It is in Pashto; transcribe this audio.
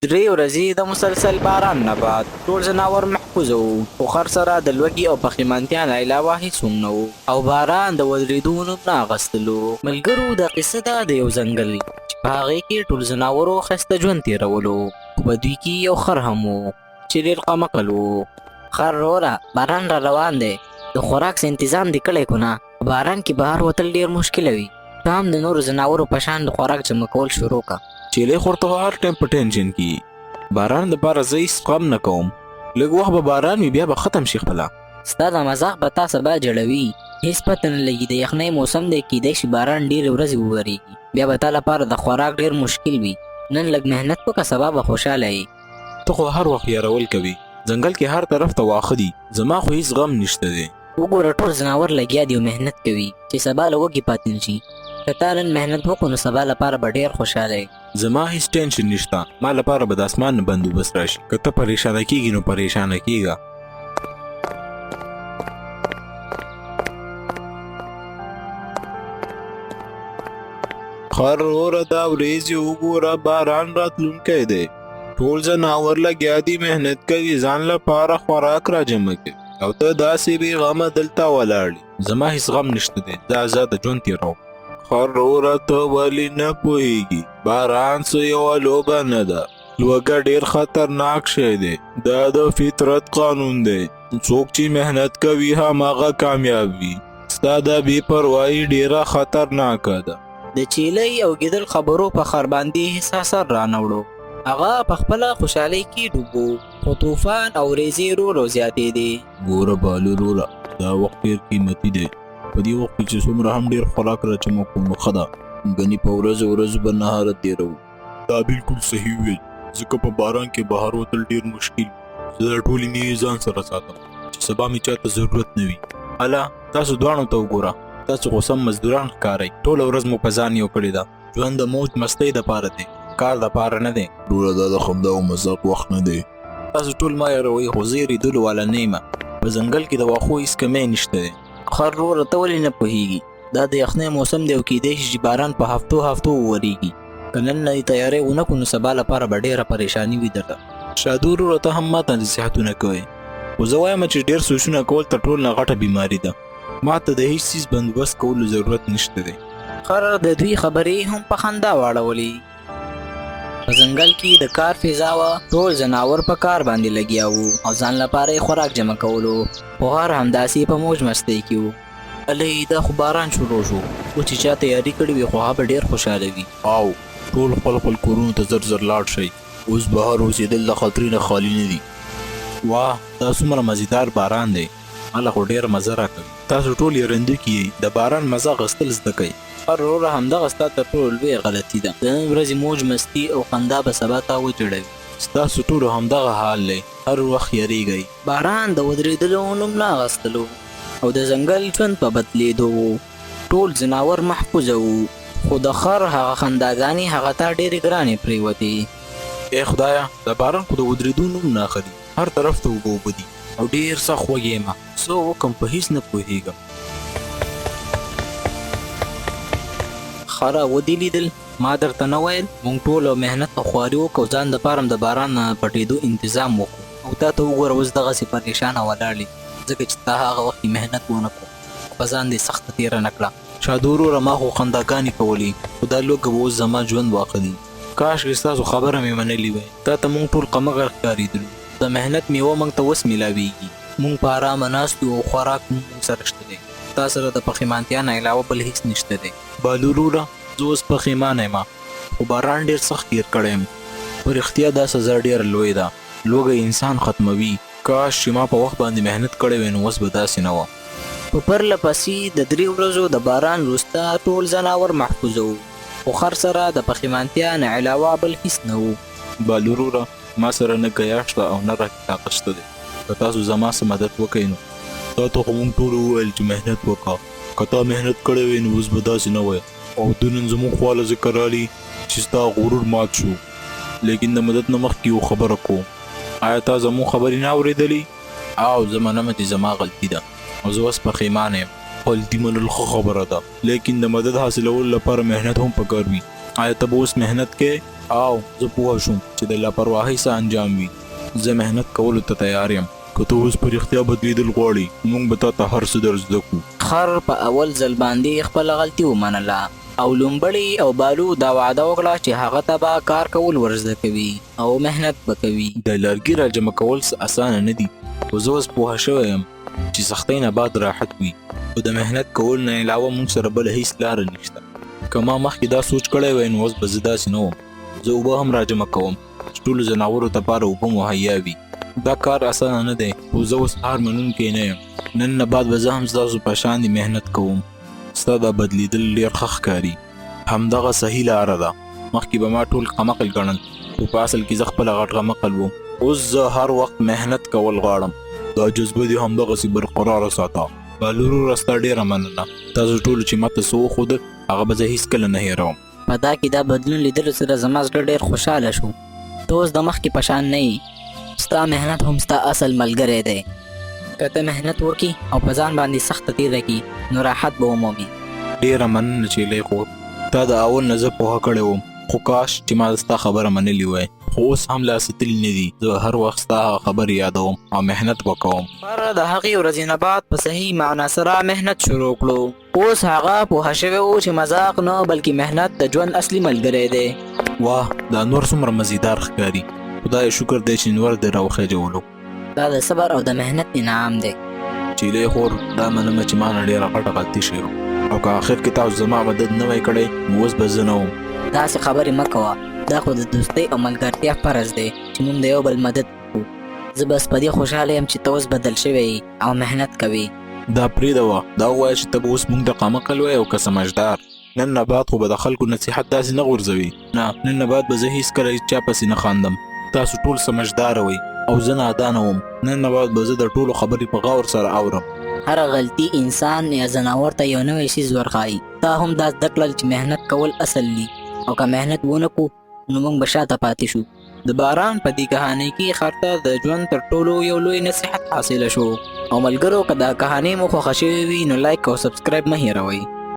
درې ورځې د مسلسل باران نه بعد ټول ځناور محفوظ وو، خو خر سره د لوږې او پښیمانتیا نه علاوه هیڅ هم نه وو، او باران د ودرېدو نوم نه اخیستلو. ملګرو، دا قصه ده د یو ځنګل چې په هغې کې ټول ځناورو ښایسته ژوند تېرولو، خو په دوی کې یو خر هم و چې ډېر قمقل و. خر وروره، باران را روان دی، د خوراک څه انتظام دې کړی که نه؟ په باران کې بهر وتل ډېر مشکله وي. ته هم د نورو ځناورو په شان د خوراک جمع کول شروع کړه. چیلې خورته هر ټایم په ټینشن کې باران دپاره زه هېڅ غم نه کوم. لږ وخت به باران وي بیا به ختم شي خپله. ستا دا مزاح به تا سبا جړوي. هېڅ پته نه لګي، د یخنۍ موسم دی، کیدای شي باران ډېرې ورځې وورېږي، بیا به تا لپاره د خوراک ډېر مشکل وي. نن لږ محنت وکړه، سبا به خوشحاله یې. ته خو هر وخت یارول کوي. ځنګل کې هر طرف ته واښه دي، زما خو هېڅ غم نشته دی. وګوره، ټول ځناور لګیا دي او محنت کوي چې سبا له وږي پاتې نه شي. که تا نن محنت وکړو نو سبا لپاره به ډېر خوشحاله یې. زما هېڅ ټینشن نشته، ما لپاره به د اسمان نه بندوبست راشي. که ته پریشانه کېږي نو پریشانه کېږه. خر وروره، دا ورېځې وګوره، باران راتلونکی دی. ټول ځناور لګیا دي، محنت کوي، ځان لپاره خوراک را جمع کوي، او ته داسې بې غمه دلته ولاړ یې. زما هېڅ غم نشته دی، زه ازاده ژوند تېروم. خر وروره، ته ولې نه پوهېږي؟ باران څه یوه لوبه نه ده. لوږه ډېر خطرناک شی دی، دا د فطرت قانون دی. څوک چې محنت کوي هماغه کامیاب وي. ستا دا بې پروایي ډېره خطرناکه ده. د چیلۍ او ګیدړ خبرو په خر باندې هېڅ اثر رانه وړو. هغه په خپله خوشحالۍ کې ډوب و، خو طوفان او ورېځې ورو ورو زیاتېدې. ګوره بالو وروره، دا وخت ډېر قیمتي دی. په دې وخت کې چې څومره هم ډېر خوراک را جمع کړو نو ښه ده. ګنې په ورځو به نهاره تېروو. دا بالکل صحیح ویل، ځکه په باران کې بهر وتل ډېر مشکل. زه دا ټولې مېوې ځان سره ساتم چې سبا مې چاته ضرورت نه وي. هله، تاسو دواړو ته وګوره، تاسو خو سم مزدوران ښکارئ. ټوله ورځ مو په ځان یو کړې ده. ژوند د موج مستۍ دپاره دی، کار دپاره نه دی. وروره، دا د خندا او مذاق وخت نه دی. تاسو ټول ما یاروئ، خو زه یېرېدلو والا نه یم. په ځنګل کې د واښو هېڅ کمی نشته دی. خر وروره، ته ولې نه پوهېږي؟ دا د یخنۍ موسم دی او کیدای شي چې باران په هفتو وورېږي. که نن نه یې تیاری ونه کړو نو سبا لپاره به ډېره پریشاني وي درته. شادو وروره، ته هم ماته نصیحتونه کوئ، خو زه وایم چې ډېر سوچونه کول تر ټولو نه غټه بیماري ده. ما ته د هېڅ څیز بندوبست کولو ضرورت نشته دی. خر د دوی خبرې هم په خندا واړولې. په ځنګل کې د کار فضا وه، ټول ځناور په کار باندې لګیا وو او ځان لپاره یې خوراک جمع کولو، خو هر همداسې په موج مستۍ کې و. الۍ، دا خو باران شروع شو، و چې چا تیاري کړې وي خو هغه به ډېر خوشحاله وي. او ټول خپل کورونو ته زر لاړ شئ، اوس بهر اوسېدل له خطرې نه خالي نه دي. واه، دا څومره مزیدار باران دی، هله خو ډېر مزه راکوي. تاسو ټول یرندوکي یئ، د باران مزه اخیستل زده کوئ. خر وروره، همدغه ستا تر ټولو لویه غلطي ده. د نن ورځې موج مستي او خندا به سبا تا وجړوي. ستاسو ټولو همدغه حال دی، هر وخت یریږئ. باران د ودرېدلو نوم نه اخیستلو او د ځنګل ژوند په بدلېدو و. ټول ځناور محفوظه وو، خو د خر هغه خنداګانې هغه ته ډېرې ګرانې پرېوتې. ای خدایه، د باران خو د ودرېدو نوم نه اخلي، هر طرف ته اوبه دي او ډېر سخت وږی یم. څه وکړم، په هېڅ نه پوهېږم. خره، ودې لیدل؟ ما درته نه ویل؟ موږ ټولو محنت او خواري وکړو، ځان دپاره هم د باران نه پټېدو انتظام وکړو، او تا ته وګوره اوس دغسې پریشانه ولاړ یې، ځکه چې تا هغه وخت محنت ونه کړو، په ځان دې سخته تېره نه کړه. شادو وروره، ما خو خنداګانې کولې، خو دا لوږه به اوس زما ژوند واخلي. کاشکې ستاسو خبره مې منلې وای. تا ته موږ ټول قمغه ښکارېدلو، د محنت میوه موږ ته اوس میلاویږي. موږ په ارامه ناست یو او خوراک موږ سره شته دی. تا سره د پښیمانتیا نه علاوه بل هېڅ نشته دی. بالو وروره، زه اوس پښیمانه یم، خو باران ډېر سخت تېر کړی یم. په رښتیا دا سزا ډېره لوی ده، لوږه انسان ختموي. کاش چې ما په وخت باندې محنت کړی وی نو اوس به داسې نه وه. په پرله پسې د 3 ورځو د باران وروسته ټول ځناور محفوظ وو، خو خر سره د پښیمانتیا نه علاوه بل هېڅ نه وو. بالو وروره، ما سره نه ګیا شته او نه راکې طاقت شته دی. که تاسو زما څه مدد وکئ نو. تا ته خو موږ ټولو وویل چې محنت وکړه. که تا محنت کړی وی نو اوس به داسې نه وی، او د نن زموږ خواله ذکر رالي چې ستا غرور مات شو. لیکن د مدد نه مخکې یو خبره کوم. آیا تا زموږ خبرې نه اورېدلې؟ او زه منمه چې زما غلطي ده او زه اوس پښیمانه یم. غلطي منل ښه خبره ده، لیکن د مدد حاصلولو لپاره محنت هم پکار وي. آیا ته به اوس مهنت کې؟ او زه پوه شوم چې د لاپرواهۍ څه انجام وي. زه مهنت کولو ته تیار یم. که ته اوس په رښتیا بدلیدل غواړې موږ به تا ته هر څه در زده کړو. خر په اول ځل باندې خپله غلطي ومنله او لومبړی او بالو دا وعده وکړه چې هغه ته به کار کول ورزده کوي او مهنت به کوي. د لرګي راجمع کول څه اسانه نه دي، خو زه اوس پوه شوی یم چې سختۍ نه بعد راحت وي، خو د مهنت کول نه علاوه موږ سره بله هیڅ لاره نشته. که ما مخکې دا سوچ کړی وای نو اوس به زه داسې نه وم. زه اوبه هم راجمع کوم چې ټولو ځناورو دپاره اوبه مهیا وي. دا کار اسانه نه دی، خو زه اوس هار منونکی نه یم. نن نه بعد به زه هم ستاسو په شان مهنت کوم. ستا دا بدلیدل ډېر ښه ښکاري. همدغه صحیح لاره ده. مخکې به ما ټول غمقل ګڼل، خو په اصل کې زه خپله غټ غمقل وم. اوس زه هر وخت مهنت کول غواړم. دا جذبه دې همدغسې برقراره ساته. بالورو ستا ډېره مننه. تاسو ټولو چې ماته څه وښودل هغه به زه هېڅکله نه هېروم. په دا کې دا بدلون لیدلو سره زما زړه ډېر خوشحاله شو. ته اوس د مخکې په شان نه یې. ستا مهنت هم ستا اصل ملګری دی. که ته مهنت وکړي او په ځان باندې سخته تېره کړي نو راحت به ومومي. ډېره مننه چیلی خور. تا د اول نه زه پوهه کړی وم، خو کاش چې ما ستا خبره منلې وای. خو اوس هم لا ستلي نه دي. زه هر وخت ستا هغه خبرې یادوم او مهنت به کوم. خر د هغې ورځې نه بعد په صحیح معنا سره مهنت شروع کړو. اوس هغه پوهه شوی و چې مذاق نه بلکې مهنت د ژوند اصلي ملګری دی. واه دا نور څومره مزیدار ښکاري. خدای شکر دی چې نور دې راوخېجولو. دا د صبر او د مهنت انعام دی. چیلی خور دا منمه چې ما نه ډېره غټه غلطي شوې وه، او که آخر کې تاسو زما مدد نه وای کړی نو اوس به زه نه وم. داسې خبرې مه کوه. دا خو د دوستۍ او ملګرتیا فرض دی چې موږ د یو بل مدد وکړو. زه بس په دې خوشحاله یم چې ته اوس بدل شوی او مهنت کوي. دا پرېږده وه. دا ووایه چې ته به اوس موږ ته قمقل وایې او که سمجدار. نن نه بعد خو به د خلکو نصیحت داسې نه غورځوي. نه، نن نه بعد به زه هېڅکله چا پسې نه خاندم. تاسو ټول سمجداره وئ او زه نادانه وم. نن نه بعد به زه د ټولو خبرې په غور سره اورم. هر غلطي انسان یا ځناور ته یو نوی شیز ورښایي. تا هم دا زده کړل چې مهنت کول اصل دي او که مهنت ونه کړو نو موږ به شاته پاتې شو. د باران په دې کهانۍ کې خر ته د ژوند تر ټولو یو لوی نصیحت حاصله شو. او ملګرو که دا کهانۍ مو خوښه شوې وي نو لایک او سبسکرایب مه هېروئ.